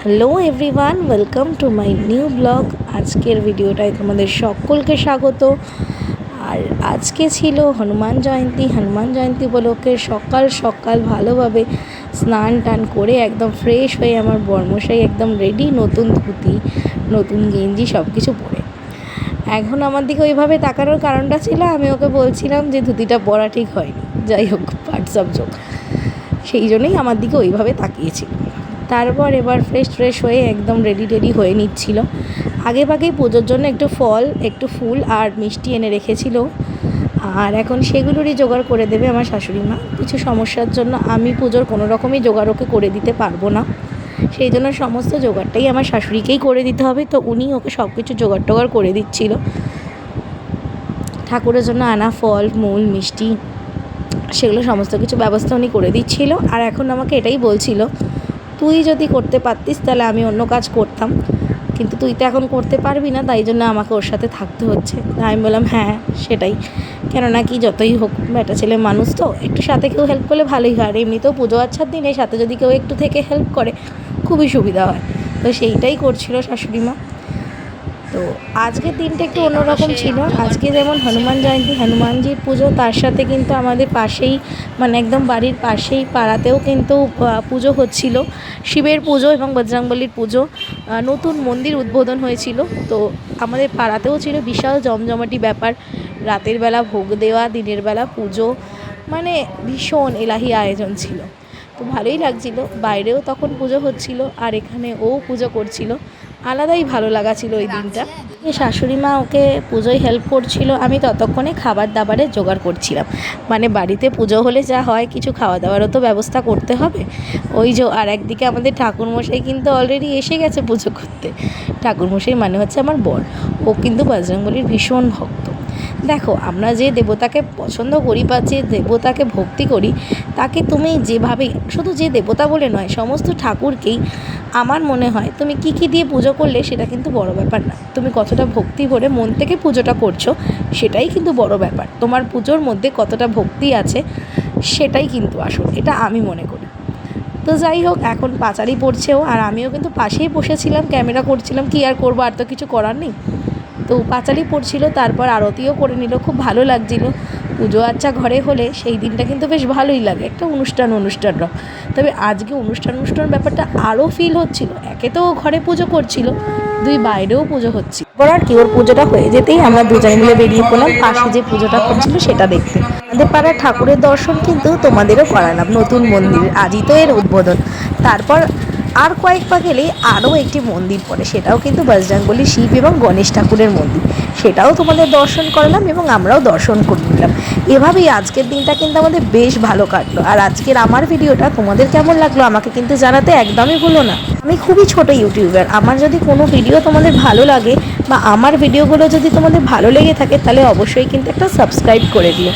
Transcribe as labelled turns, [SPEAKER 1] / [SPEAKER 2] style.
[SPEAKER 1] Hello everyone, welcome to my new blog. আজকের ভিডিওটায় তোমাদের সকলকে স্বাগত। আর আজকে ছিল হনুমান জয়ন্তী উপলক্ষে সকাল সকাল ভালোভাবে স্নান টান করে একদম ফ্রেশ হয়ে আমার বরমশাই একদম রেডি, নতুন ধুতি নতুন গেঞ্জি সব কিছু পরে। এখন আমার দিকে ওইভাবে তাকানোর কারণটা ছিল, আমি ওকে বলছিলাম যে ধুতিটা পরা ঠিক হয়নি, যাই হোক পার্টস অফ জোক, সেই জন্যই আমার দিকে ওইভাবে তাকিয়েছিল। তারপর এবার ফ্রেশ হয়ে একদম রেডি হয়ে নিচ্ছিল। আগেভাগেই পুজোর জন্য একটু ফল, একটু ফুল আর মিষ্টি এনে রেখেছিল, আর এখন সেগুলোরই জোগাড় করে দেবে আমার শাশুড়ি মা। কিছু সমস্যার জন্য আমি পুজোর কোনো রকমই জোগাড় ওকে করে দিতে পারবো না, সেই জন্য সমস্ত জোগাড়টাই আমার শাশুড়িকেই করে দিতে হবে। তো উনি ওকে সব কিছু জোগাড় করে দিচ্ছিল। ঠাকুরের জন্য আনা ফল মূল মিষ্টি সেগুলো সমস্ত কিছু ব্যবস্থা উনি করে দিচ্ছিল। আর এখন আমাকে এটাই বলছিল, তুই যদি করতে পারতিস তাহলে আমি অন্য কাজ করতাম, কিন্তু তুই তো এখন করতে পারবি না, তাই জন্য আমাকে ওর সাথে থাকতে হচ্ছে। আমি বললাম হ্যাঁ সেটাই, কেননা কি যতই হোক বেটা ছেলে মানুষ, তো একটু সাথে কেউ হেল্প করলে ভালোই হয়। আর এমনিতেও পুজো আচ্ছার দিনে সাথে যদি কেউ একটু থেকে হেল্প করে খুবই সুবিধা হয়। তো সেইটাই করছিল শাশুড়ি মা। তো আজকের দিনটা একটু অন্যরকম ছিল। আজকে যেমন হনুমানজির পুজো, তার সাথে কিন্তু আমাদের পাশেই মানে একদম বাড়ির পাশেই পাড়াতেও কিন্তু পুজো হচ্ছিল, শিবের পুজো এবং বজরংবলীর পুজো। নতুন মন্দির উদ্বোধন হয়েছিল, তো আমাদের পাড়াতেও ছিল বিশাল জমজমাটি ব্যাপার। রাতের বেলা ভোগ দেওয়া, দিনের বেলা পুজো, মানে ভীষণ এলাহি আয়োজন ছিল। তো ভালোই লাগছিল। বাইরেও তখন পুজো হচ্ছিল আর এখানে ও পুজো করছিল, আলাদাই ভালো লাগা ছিল ওই দিনটা। শাশুড়ি মা ওকে পুজোয় হেল্প করছিল, আমি ততক্ষণে খাবার দাবারের জোগাড় করছিলাম। মানে বাড়িতে পুজো হলে যা হয়, কিছু খাওয়া দাওয়ারও তো ব্যবস্থা করতে হবে। ওই যে আর একদিকে আমাদের ঠাকুরমশাই কিন্তু অলরেডি এসে গেছে পুজো করতে। ঠাকুরমশাই মানে হচ্ছে আমার বর, ও কিন্তু বজরংবলীর ভীষণ ভক্ত। দেখো, আমরা যে দেবতাকে পছন্দ করি বা যে দেবতাকে ভক্তি করি, তাকে তুমি যেভাবে, শুধু যে দেবতা বলে নয়, সমস্ত ঠাকুরকেই আমার মনে হয় তুমি কী দিয়ে পুজো করলে সেটা কিন্তু বড় ব্যাপার না। তুমি কতটা ভক্তি ভরে মন থেকে পুজোটা করছো সেটাই কিন্তু বড় ব্যাপার। তোমার পুজোর মধ্যে কতটা ভক্তি আছে সেটাই কিন্তু আসল, এটা আমি মনে করি। তো যাই হোক, এখন পাঁচালি পড়ছেও, আর আমিও কিন্তু পাশেই বসেছিলাম, ক্যামেরা করছিলাম, কি আর করবো, আর তো কিছু করার নেই। তো পাঁচালি পড়ছিল, তারপর আরতিও করে নিল, খুব ভালো লাগছিল। পুজো আচ্ছা ঘরে হলে সেই দিনটা কিন্তু বেশ ভালোই লাগে, একটা অনুষ্ঠান রকম। তবে আজকে অনুষ্ঠান ব্যাপারটা আরও ফিল হচ্ছিল। একে তো ঘরে পুজো করছিল, দুই বাইরেও পুজো হচ্ছিল। এবার আর কি, ওর পুজোটা হয়ে যেতেই আমরা দুজনে মিলে বেরিয়ে পড়লাম পাশে যে পুজোটা করছিল সেটা দেখতে। আমাদের পাড়ার ঠাকুরের দর্শন কিন্তু তোমাদেরও করালাম, নতুন মন্দির, আজই তো এর উদ্বোধন। তারপর আর কয়েক পা গেলেই আরও একটি মন্দির পড়ে, সেটাও কিন্তু বজরংবলী শিব এবং গণেশ ঠাকুরের মন্দির, সেটাও তোমাদের দর্শন করালাম এবং আমরাও দর্শন করে নিলাম। এভাবেই আজকের দিনটা কিন্তু আমাদের বেশ ভালো কাটলো। আর আজকের আমার ভিডিওটা তোমাদের কেমন লাগলো আমাকে কিন্তু জানাতে একদমই ভুলো না। আমি খুবই ছোট ইউটিউবার, আমার যদি কোনো ভিডিও তোমাদের ভালো লাগে বা আমার ভিডিওগুলো যদি তোমাদের ভালো লেগে থাকে, তাহলে অবশ্যই কিন্তু একটা সাবস্ক্রাইব করে দিও।